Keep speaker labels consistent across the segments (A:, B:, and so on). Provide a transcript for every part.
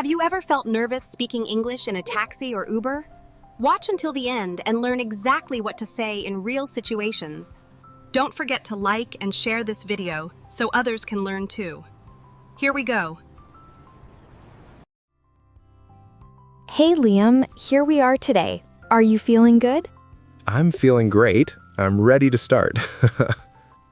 A: Have you ever felt nervous speaking English in a taxi or Uber? Watch until the end and learn exactly what to say in real situations. Don't forget to like and share this video so others can learn too. Here we go.
B: Hey Liam, here we are today. Are you feeling good?
C: I'm feeling great. I'm ready to start.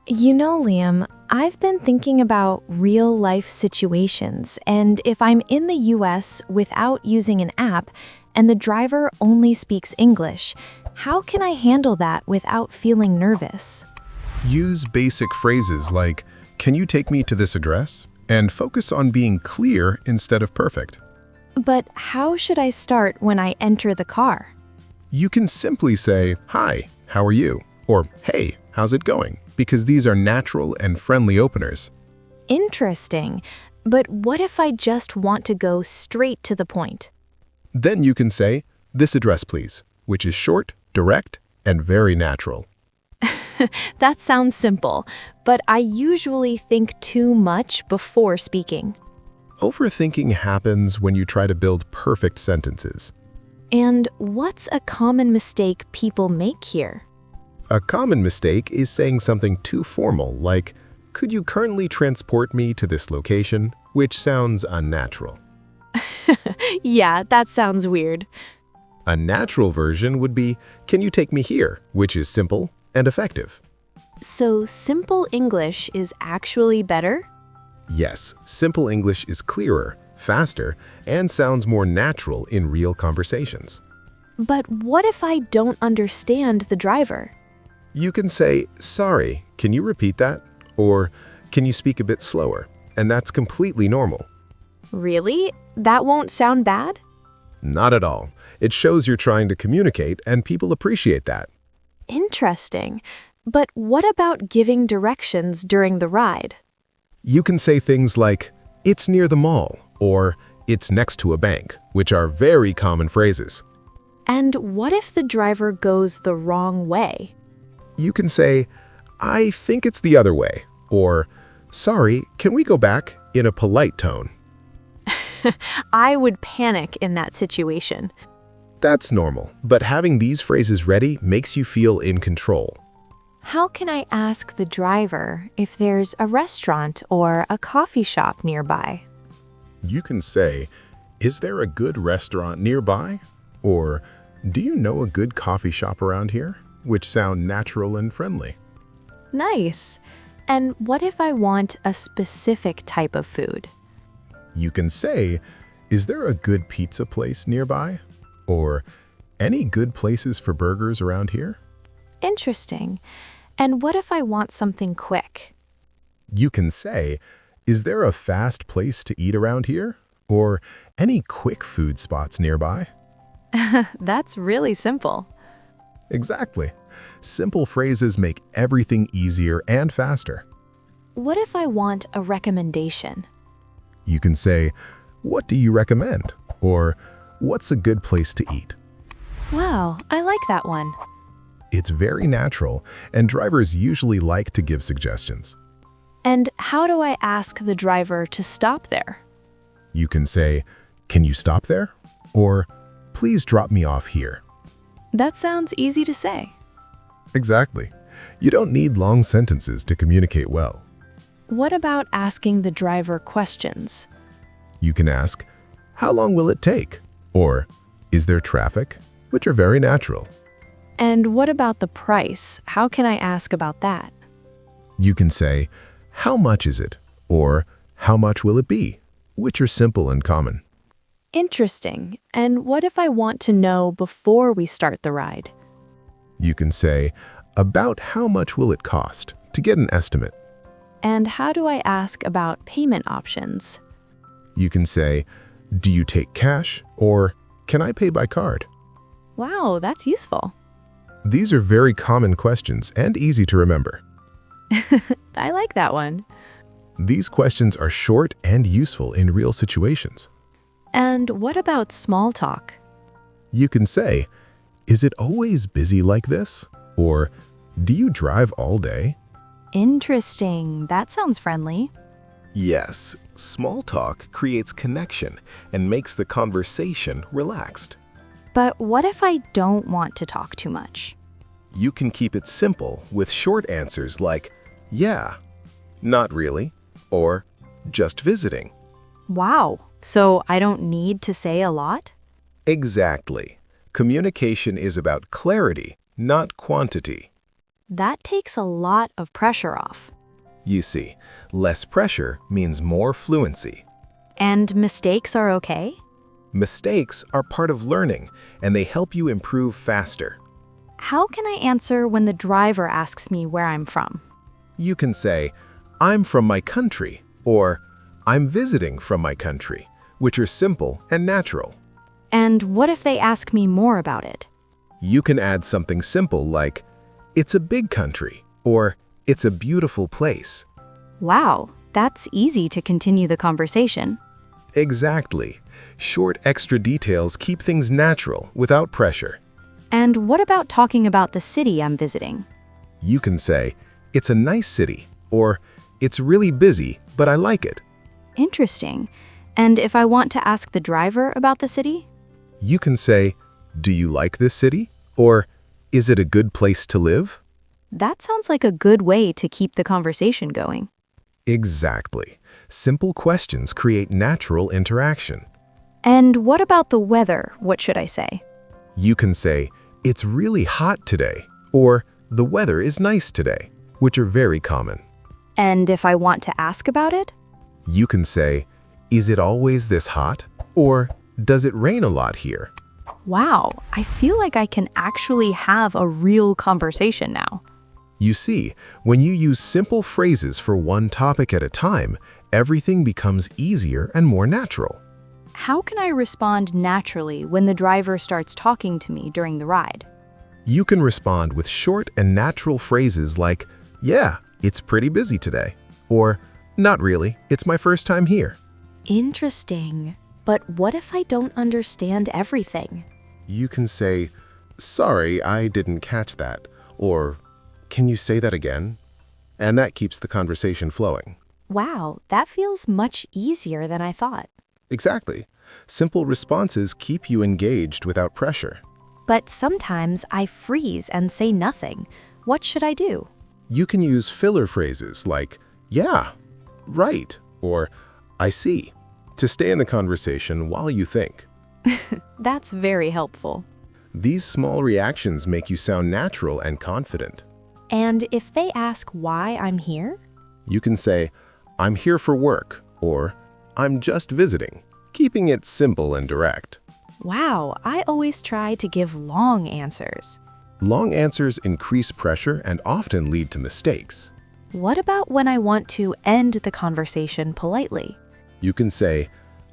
B: You know, Liam, I've been thinking about real-life situations, and if I'm in the US without using an app and the driver only speaks English, how can I handle that without feeling nervous?
D: Use basic phrases like, "Can you take me to this address?" and focus on being clear instead of perfect.
B: But how should I start when I enter the car?
D: You can simply say, "Hi, how are you?" or "Hey, how's it going?" because these are natural and friendly openers.
B: Interesting. But what if I just want to go straight to the point?
D: Then you can say, "This address, please," which is short, direct, and very natural.
B: That sounds simple, but I usually think too much before speaking.
D: Overthinking happens when you try to build perfect sentences.
B: And what's a common mistake people make here?
D: A common mistake is saying something too formal, like, "Could you currently transport me to this location?" which sounds unnatural.
B: Yeah, that sounds weird.
D: A natural version would be, "Can you take me here?" which is simple and effective.
B: So simple English is actually better?
D: Yes, simple English is clearer, faster, and sounds more natural in real conversations.
B: But what if I don't understand the driver?
D: You can say, "Sorry, can you repeat that?" or "Can you speak a bit slower?" And that's completely normal.
B: Really? That won't sound bad?
D: Not at all. It shows you're trying to communicate, and people appreciate that.
B: Interesting. But what about giving directions during the ride?
D: You can say things like, "It's near the mall," or "It's next to a bank," which are very common phrases.
B: And what if the driver goes the wrong way?
D: You can say, "I think it's the other way," or "Sorry, can we go back?" in a polite tone.
B: I would panic in that situation.
D: That's normal, but having these phrases ready makes you feel in control.
B: How can I ask the driver if there's a restaurant or a coffee shop nearby?
D: You can say, "Is there a good restaurant nearby?" or "Do you know a good coffee shop around here?" which sound natural and friendly.
B: Nice. And what if I want a specific type of food?
D: You can say, "Is there a good pizza place nearby?" or "Any good places for burgers around here?"
B: Interesting. And what if I want something quick?
D: You can say, "Is there a fast place to eat around here?" or "Any quick food spots nearby?"
B: That's really simple.
D: Exactly. Simple phrases make everything easier and faster.
B: What if I want a recommendation?
D: You can say, "What do you recommend?" or "What's a good place to eat?"
B: Wow, I like that one.
D: It's very natural, and drivers usually like to give suggestions.
B: And how do I ask the driver to stop there?
D: You can say, "Can you stop there?" or "Please drop me off here."
B: That sounds easy to say.
D: Exactly. You don't need long sentences to communicate well.
B: What about asking the driver questions?
D: You can ask, "How long will it take?" or "Is there traffic?" which are very natural.
B: And what about the price? How can I ask about that?
D: You can say, "How much is it?" or "How much will it be?" which are simple and common.
B: Interesting. And what if I want to know before we start the ride?
D: You can say, "About how much will it cost?" to get an estimate.
B: And how do I ask about payment options?
D: You can say, "Do you take cash?" or "Can I pay by card?"
B: Wow, that's useful.
D: These are very common questions and easy to remember.
B: I like that one.
D: These questions are short and useful in real situations.
B: And what about small talk?
D: You can say, "Is it always busy like this?" or "Do you drive all day?"
B: Interesting. That sounds friendly.
D: Yes, Small talk creates connection and makes the conversation relaxed.
E: But what if I don't want to talk too much?
D: You can keep it simple with short answers like, yeah, not really, or just visiting.
E: Wow, so I don't need to say a lot?
D: Exactly. Communication is about clarity, not quantity.
E: That takes a lot of pressure off.
D: You see, less pressure means more fluency.
E: And mistakes are okay?
D: Mistakes are part of learning, and they help you improve faster.
E: How can I answer when the driver asks me where I'm from?
D: You can say, I'm from my country, or I'm visiting from my country, which are simple and natural.
E: And what if they ask me more about it?
D: You can add something simple like, it's a big country, or it's a beautiful place.
E: Wow, that's easy to continue the conversation.
D: Exactly. Short extra details keep things natural without pressure.
E: And what about talking about the city I'm visiting?
D: You can say, it's a nice city, or it's really busy, but I like it.
E: Interesting. And if I want to ask the driver about the city?
D: You can say, do you like this city? Or is it a good place to live?
E: That sounds like a good way to keep the conversation going.
D: Exactly. Simple questions create natural interaction.
E: And what about the weather? What should I say?
D: You can say, it's really hot today, or the weather is nice today, which are very common.
E: And if I want to ask about it?
D: You can say, is it always this hot? Or does it rain a lot here?
E: Wow, I feel like I can actually have a real conversation now.
D: You see, when you use simple phrases for one topic at a time, everything becomes easier and more natural.
E: How can I respond naturally when the driver starts talking to me during the ride?
D: You can respond with short and natural phrases like, yeah, it's pretty busy today, or not really, it's my first time here.
B: Interesting. But what if I don't understand everything?
D: You can say, sorry, I didn't catch that, or can you say that again? And that keeps the conversation flowing.
B: Wow, that feels much easier than I thought.
D: Exactly. Simple responses keep you engaged without pressure.
B: But sometimes I freeze and say nothing. What should I do?
D: You can use filler phrases like, yeah, right, or I see, to stay in the conversation while you think.
E: That's very helpful.
D: These small reactions make you sound natural and confident.
B: And if they ask why I'm here?
D: You can say, I'm here for work, or I'm just visiting, keeping it simple and direct.
B: Wow, I always try to give long answers.
D: Long answers increase pressure and often lead to mistakes.
B: What about when I want to end the conversation politely?
D: You can say,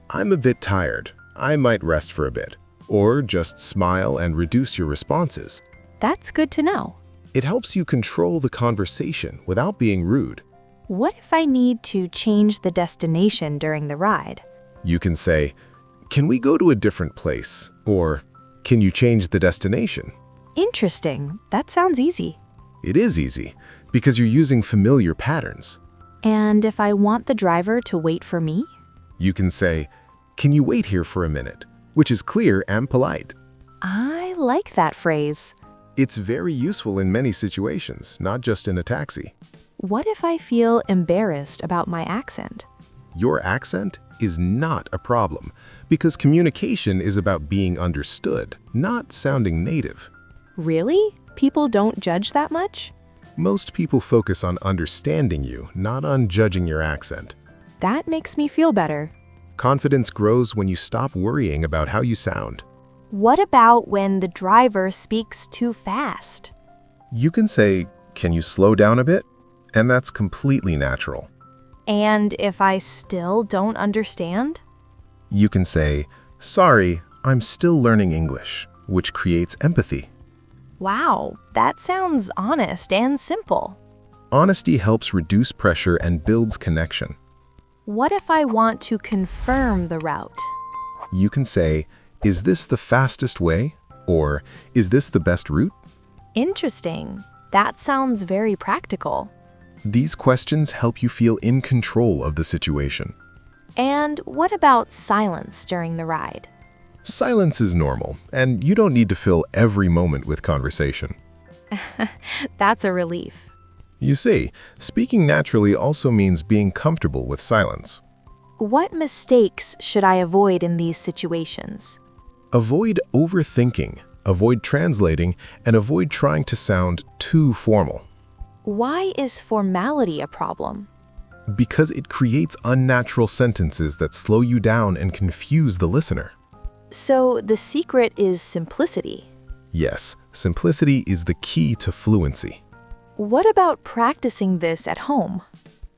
D: I'm a bit tired, I might rest for a bit, or just smile and reduce your responses.
B: That's good to know.
D: It helps you control the conversation without being rude.
B: What if I need to change the destination during the ride?
D: You can say, can we go to a different place? Or, can you change the destination?
B: Interesting. That sounds easy.
D: It is easy, because you're using familiar patterns.
B: And if I want the driver to wait for me?
D: You can say, can you wait here for a minute? Which is clear and polite.
B: I like that phrase.
D: It's very useful in many situations, not just in a taxi.
B: What if I feel embarrassed about my accent?
D: Your accent is not a problem, because communication is about being understood, not sounding native.
B: Really? People don't judge that much?
D: Most people focus on understanding you, not on judging your accent.
B: That makes me feel better.
D: Confidence grows when you stop worrying about how you sound.
B: What about when the driver speaks too fast?
D: You can say, can you slow down a bit? And that's completely natural.
B: And if I still don't understand?
D: You can say, sorry, I'm still learning English, which creates empathy.
B: Wow, that sounds honest and simple.
D: Honesty helps reduce pressure and builds connection.
B: What if I want to confirm the route?
D: You can say, is this the fastest way? Or is this the best route?
B: Interesting. That sounds very practical.
D: These questions help you feel in control of the situation.
B: And what about silence during the ride?
D: Silence is normal, and you don't need to fill every moment with conversation.
B: That's a relief.
D: You see, speaking naturally also means being comfortable with silence.
B: What mistakes should I avoid in these situations?
D: Avoid overthinking, avoid translating, and avoid trying to sound too formal,
B: Why is formality a problem?
D: because it creates unnatural sentences that slow you down and confuse the listener.
B: So the secret is simplicity.
D: Yes, simplicity is the key to fluency.
B: What about practicing this at home?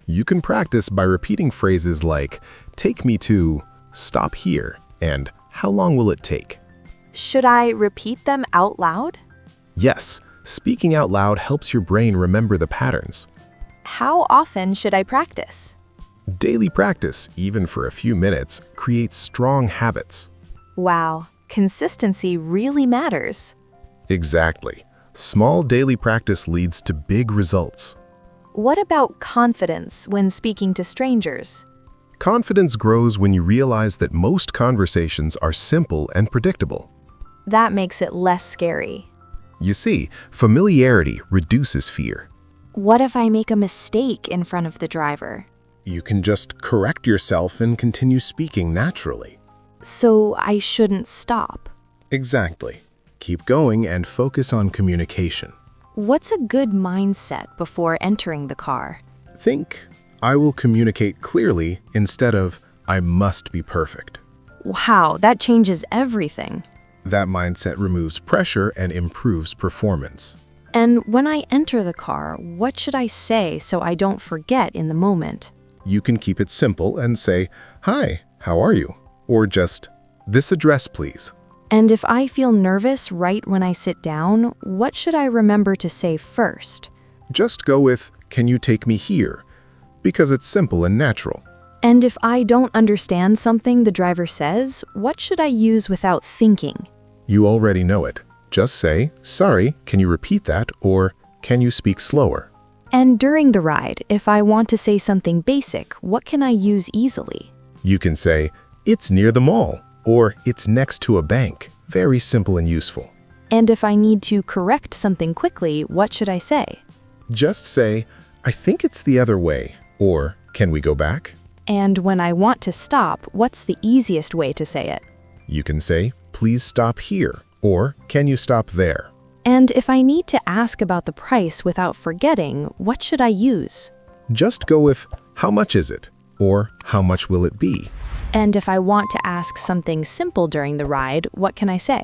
D: You can practice by repeating phrases like, "Take me to," "Stop here," and "How long will it take?"
B: Should I repeat them out loud?
D: Yes, speaking out loud helps your brain remember the patterns.
B: How often should I practice?
D: Daily practice, even for a few minutes, creates strong habits.
B: Wow, consistency really matters.
D: Exactly. Small daily practice leads to big results.
B: What about confidence when speaking to strangers?
D: Confidence grows when you realize that most conversations are simple and predictable.
B: That makes it less scary.
D: You see, familiarity reduces fear.
B: What if I make a mistake in front of the driver?
D: You can just correct yourself and continue speaking naturally.
B: So I shouldn't stop.
D: Exactly. Keep going and focus on communication.
B: What's a good mindset before entering the car?
D: Think, "I will communicate clearly," instead of, "I must be perfect."
B: Wow, that changes everything.
D: That mindset removes pressure and improves performance.
B: And when I enter the car, what should I say so I don't forget in the moment?
D: You can keep it simple and say, "Hi, how are you?" Or just, "This address, please."
B: And if I feel nervous right when I sit down, what should I remember to say first?
D: Just go with, "Can you take me here?" because it's simple and natural.
B: And if I don't understand something the driver says, what should I use without thinking?
D: You already know it. Just say, "Sorry, can you repeat that?" or "Can you speak slower?"
B: And during the ride, if I want to say something basic, what can I use easily?
D: You can say, "It's near the mall," or "It's next to a bank." Very simple and useful.
B: And if I need to correct something quickly, what should I say?
D: Just say, "I think it's the other way," or "Can we go back?"
B: And when I want to stop, what's the easiest way to say it?
D: You can say, "Please stop here," or "Can you stop there?"
B: And if I need to ask about the price without forgetting, what should I use?
D: Just go with, "How much is it?" or "How much will it be?"
B: And if I want to ask something simple during the ride, what can I say?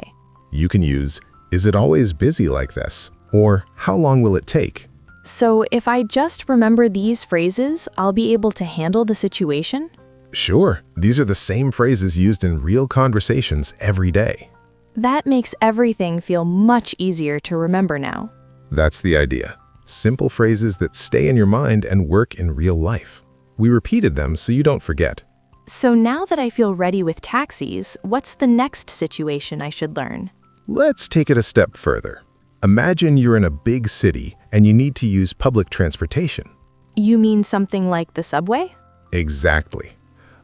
D: You can use, "Is it always busy like this?" or "How long will it take?"
B: So if I just remember these phrases, I'll be able to handle the situation?
D: Sure, these are the same phrases used in real conversations every day.
B: That makes everything feel much easier to remember now.
D: That's the idea. Simple phrases that stay in your mind and work in real life. We repeated them so you don't forget.
B: So now that I feel ready with taxis, what's the next situation I should learn?
D: Let's take it a step further. Imagine you're in a big city and you need to use public transportation.
B: You mean something like the subway?
D: Exactly.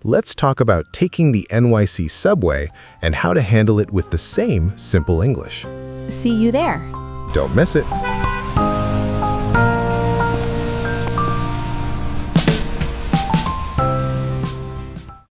D: Let's talk about taking the NYC subway and how to handle it with the same simple English.
B: See you there.
D: Don't miss it.